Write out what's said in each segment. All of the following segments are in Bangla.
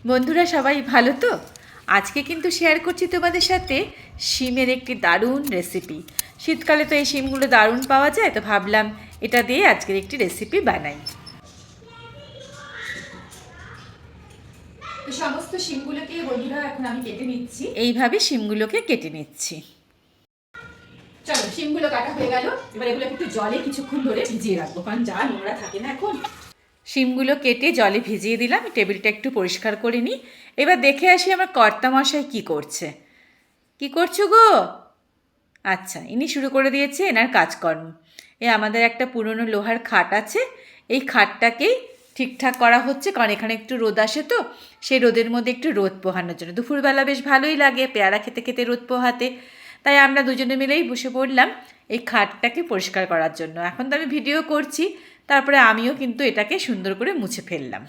বন্ধুরা সবাই ভালো তো? আজকে কিন্তু শেয়ার করছি তোমাদের সাথে শিমের একটি দারুণ রেসিপি। শীতকালে তো এই শিমগুলো দারুণ পাওয়া যায়, তো ভাবলাম এটা দিয়ে আজকের একটি রেসিপি বানাই। তো সমস্ত শিমগুলোকে বন্ধুরা এখন আমি কেটে নিচ্ছি। এইভাবে শিমগুলোকে কেটে নিচ্ছি। চলো, শিমগুলো কাটা হয়ে গেল। এবার এগুলোকে একটু জলে কিছুক্ষণ ধরে ভিজিয়ে রাখবো, কারণ যা নোংরা থাকে না এখন। শিমগুলো কেটে জলে ভিজিয়ে দিলাম, টেবিলটা একটু পরিষ্কার করে নিই। এবার দেখে আসি আমার কর্তামশাই কী করছে। কি করছো গো? আচ্ছা, ইনি শুরু করে দিয়েছে এনার কাজকর্ম। আমাদের একটা পুরনো লোহার খাট আছে, এই খাটটাকেই ঠিকঠাক করা হচ্ছে, কারণ এখানে একটু রোদ আসে, তো সেই রোদের মধ্যে একটু রোদ পোহানোর জন্য। দুপুরবেলা বেশ ভালোই লাগে পেয়ারা খেতে খেতে রোদ পোহাতে, তাই আমরা দুজনে মিলেই বসে পড়লাম এই খাটটাকে পরিষ্কার করার জন্য। এখন তো আমি ভিডিও করছি, তারপরে আমিও কিন্তু এটাকে সুন্দর করে মুছে ফেললাম।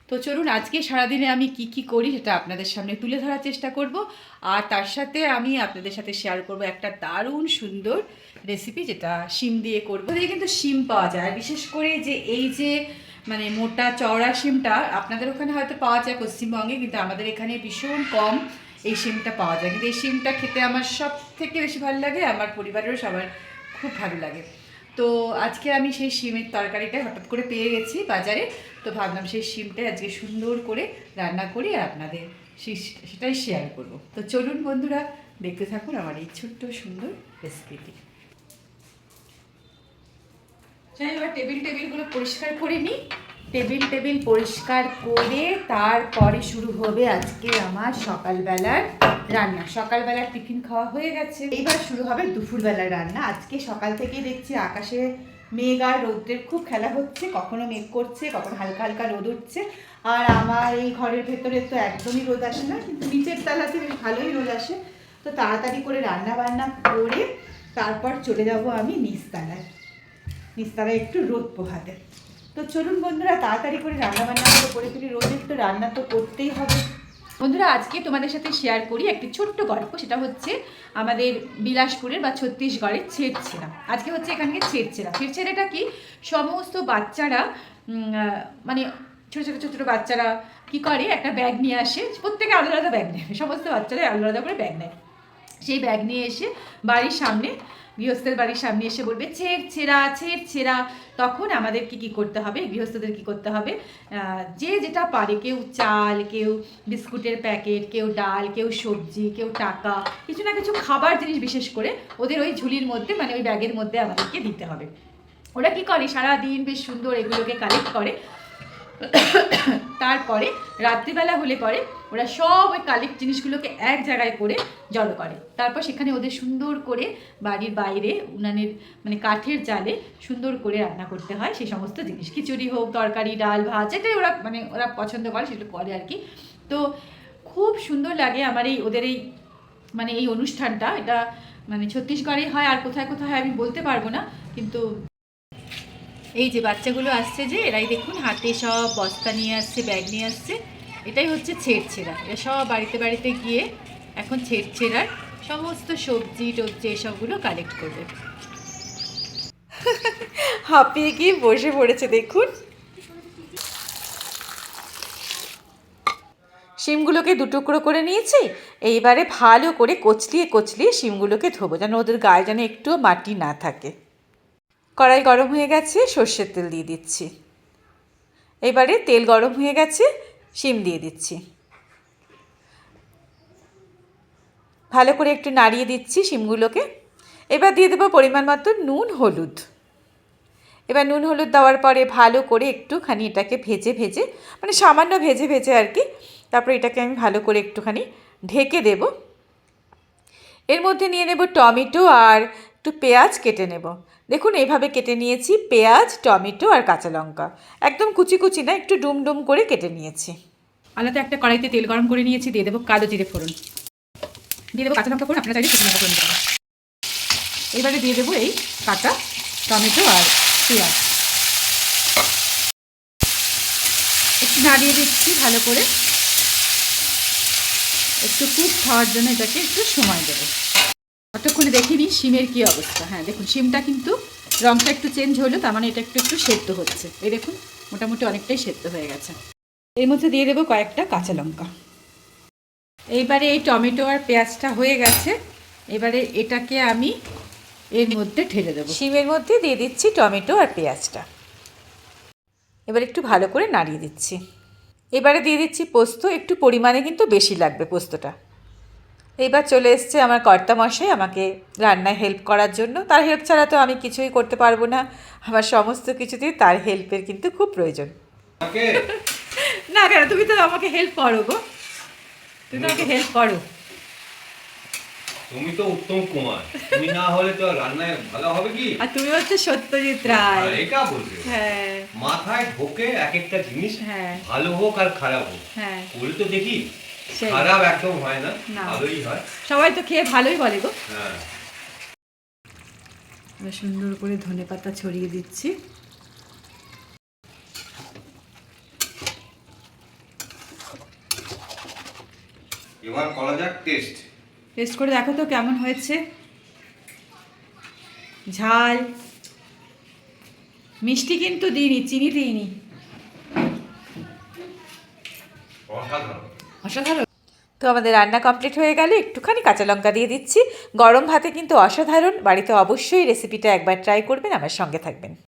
তো চলুন, আজকে সারাদিনে আমি কি কি করি সেটা আপনাদের সামনে তুলে ধরার চেষ্টা করব, আর তার সাথে আমি আপনাদের সাথে শেয়ার করব একটা দারুণ সুন্দর রেসিপি, যেটা শিম দিয়ে করবো। এদিকে কিন্তু শিম পাওয়া যায়, বিশেষ করে যে এই যে মানে মোটা চওড়া শিমটা আপনাদের ওখানে হয়তো পাওয়া যায় পশ্চিমবঙ্গে, কিন্তু আমাদের এখানে ভীষণ কম এই শিমটা পাওয়া যায়। কিন্তু এই শিমটা খেতে আমার সব থেকে বেশি ভালো লাগে, আমার পরিবারেরও সবার খুব ভালো লাগে। তো আজকে আমি সেই শিমের তরকারিটা হঠাৎ করে পেয়ে গেছি বাজারে, তো ভাবলাম সেই শিমটাই আজকে সুন্দর করে রান্না করি আর আপনাদের সেটাই শেয়ার করব। তো চলুন বন্ধুরা, দেখতে থাকুন আমার এই ছোট্ট সুন্দর রেসিপিটি। এবার টেবিলগুলো পরিষ্কার করে নিই। টেবিল পরিষ্কার করে তারপরে শুরু হবে আজকে আমার সকালবেলার রান্না। সকালবেলার টিফিন খাওয়া হয়ে গেছে, এইবার শুরু হবে দুপুরবেলার রান্না। আজকে সকাল থেকেই দেখছি আকাশে মেঘ আর রোদ্রের খুব খেলা হচ্ছে, কখনো মেঘ করছে, কখনো হালকা হালকা রোদ উঠছে। আর আমার এই ঘরের ভেতরে তো একদমই রোদ আসে না, কিন্তু নিচের তলাতে বেশ ভালোই রোদ আসে। তো তাড়াতাড়ি করে রান্না বান্না করে তারপর চলে যাব আমি নিস্তারায় একটু রোদ পোহাতে। তো চলুন বন্ধুরা, তাড়াতাড়ি করে রান্নাবান্নাগুলো করে ফেলি, রোদের তো রান্না তো করতেই হবে। বন্ধুরা, আজকে তোমাদের সাথে শেয়ার করি একটি ছোট্ট গল্প, সেটা হচ্ছে আমাদের বিলাসপুরের বা ছত্তিশগড়ের ছেড়ছেরা। আজকে হচ্ছে এখানকে ছেড়ছেরাটা কি, সমস্ত বাচ্চারা মানে ছোটো ছোটো ছোটো ছোটো বাচ্চারা কি করে, একটা ব্যাগ নিয়ে আসে, প্রত্যেকে আলাদা আলাদা ব্যাগ নেয়, সমস্ত বাচ্চারা আলাদা আলাদা করে ব্যাগ নেয়। সেই ব্যাগ নিয়ে এসে বাড়ির সামনে, গৃহস্থের বাড়ির সামনে এসে বলবে ছেড়ছেরা। তখন আমাদেরকে কি করতে হবে, গৃহস্থদের কি করতে হবে, যে যেটা পারে, কেউ চাল, কেউ বিস্কুটের প্যাকেট, কেউ ডাল, কেউ সবজি, কেউ টাকা, কিছু না কিছু খাবার জিনিস বিশেষ করে ওদের ওই ঝুলির মধ্যে, মানে ওই ব্যাগের মধ্যে আমাদেরকে দিতে হবে। ওরা কি করে, সারাদিন বেশ সুন্দর এগুলোকে কালেক্ট করে। তারপরে রাত্রিবেলা হলে পরে ওরা সব ওই কালেক্ট জিনিসগুলোকে এক জায়গায় করে জড়ো করে। তারপর সেখানে ওদের সুন্দর করে বাড়ির বাইরে উনানের মানে কাঠের জালে সুন্দর করে রান্না করতে হয় সেই সমস্ত জিনিস, খিচুড়ি হোক, তরকারি, ডাল, ভাত, যেটাই ওরা মানে ওরা পছন্দ করে সেটা করে আর কি। তো খুব সুন্দর লাগে আমার এই ওদের এই মানে এই অনুষ্ঠানটা। এটা মানে ছত্তিশগড়েই হয়, আর কোথায় কোথায় হয় আমি বলতে পারবো না। কিন্তু এই যে বাচ্চাগুলো আসছে, যে এরাই দেখুন হাতে সব বস্তা নিয়ে আসছে, ব্যাগ নিয়ে আসছে, এটাই হচ্ছে ছেড়ছেরা। এরা সব বাড়িতে বাড়িতে গিয়ে এখন ছেড়ছেরার সমস্ত সবজি টবজি এসবগুলো কালেক্ট করবে। হাঁপিয়ে গিয়ে বসে পড়েছে দেখুন। শিমগুলোকে দুটুকরো করে নিয়েছি, এইবারে ভালো করে কচলিয়ে শিমগুলোকে ধোবো, যেন ওদের গায়ে যেন একটুও মাটি না থাকে। কড়াই গরম হয়ে গেছে, সর্ষের তেল দিয়ে দিচ্ছি। এবারে তেল গরম হয়ে গেছে, শিম দিয়ে দিচ্ছি, ভালো করে একটু নাড়িয়ে দিচ্ছি শিমগুলোকে। এবার দিয়ে দেবো পরিমাণ মতো নুন হলুদ। এবার নুন হলুদ দেওয়ার পরে ভালো করে একটুখানি এটাকে ভেজে মানে সামান্য ভেজে আর কি, তারপরে এটাকে আমি ভালো করে একটুখানি ঢেকে দেব। এর মধ্যে নিয়ে নেব টমেটো আর একটু পেঁয়াজ কেটে নেব। দেখুন এইভাবে কেটে নিয়েছি পেঁয়াজ, টমেটো আর কাঁচা লঙ্কা, একদম কুচি না, একটু ডুম করে কেটে নিয়েছি। আলাদা একটা কড়াইতে তেল গরম করে নিয়েছি, দিয়ে দেবো কালো জিরে ফোড়ন, দিয়ে দেবো কাঁচা লঙ্কা ফোড়ন, আপনারা চাইলে শুকনো লঙ্কা ফোড়ন দিতে পারেন। এবারে দিয়ে দেবো এই কাঁচা টমেটো আর পেঁয়াজ, একটু নাড়িয়ে দিচ্ছি ভালো করে, একটু কুক খাওয়ার জন্য এটাকে একটু সময় দেবো। ততক্ষণে দেখে নিই শিমের কী অবস্থা। হ্যাঁ দেখুন, শিমটা কিন্তু রঙটা একটু চেঞ্জ হলো, তার মানে এটা একটু সেদ্ধ হচ্ছে। এই দেখুন মোটামুটি অনেকটাই সেদ্ধ হয়ে গেছে। এর মধ্যে দিয়ে দেবো কয়েকটা কাঁচা লঙ্কা। এইবারে এই টমেটো আর পেঁয়াজটা হয়ে গেছে, এবারে এটাকে আমি এর মধ্যে ঢেলে দেবো। শিমের মধ্যে দিয়ে দিচ্ছি টমেটো আর পেঁয়াজটা, এবার একটু ভালো করে নাড়িয়ে দিচ্ছি। এবারে দিয়ে দিচ্ছি পোস্ত, একটু পরিমাণে কিন্তু বেশি লাগবে পোস্তটা। এইবার চলে এসছে আমার কর্তামশাই আমাকে রান্নায় হেল্প করার জন্য। তার হেল্প ছাড়া তো আমি কিছুই করতে পারবো না, আমার সমস্ত কিছুতেই তার হেল্পের কিন্তু খুব প্রয়োজন। না কেন, তুমি তো আমাকে হেল্প করো গো, তুমি তো আমাকে হেল্প করো। তুমি তো উত্তম কুমার, তুমি না হলে তো রান্নায় ভালো হবে কি? আর তুমি হচ্ছে সত্যজিৎ রায়। এটা বলবে, হ্যাঁ, মাথায় ঢোকে এক একটা জিনিস, হ্যাঁ, ভালো হোক আর খারাপ হোক, হ্যাঁ, করে তো দেখি, সেই। খারাপ একদম হয় না, না। ভালোই হয়। সবাই তো খেয়ে ভালোই বলে গো। হ্যাঁ, সুন্দর করে ধনেপাতা ছড়িয়ে দিচ্ছি। এবার করা যাক টেস্ট। টেস্ট করে দেখো তো কেমন হয়েছে। ঝাল মিষ্টি কিন্তু দিইনি, চিনি দিইনি। অসাধারণ। অসাধারণ। তো আমাদের রান্না কমপ্লিট হয়ে গেল, একটুখানি কাঁচা লঙ্কা দিয়ে দিচ্ছি। গরম ভাতে কিন্তু অসাধারণ, বাড়িতে অবশ্যই রেসিপিটা একবার ট্রাই করবেন, আমার সঙ্গে থাকবেন।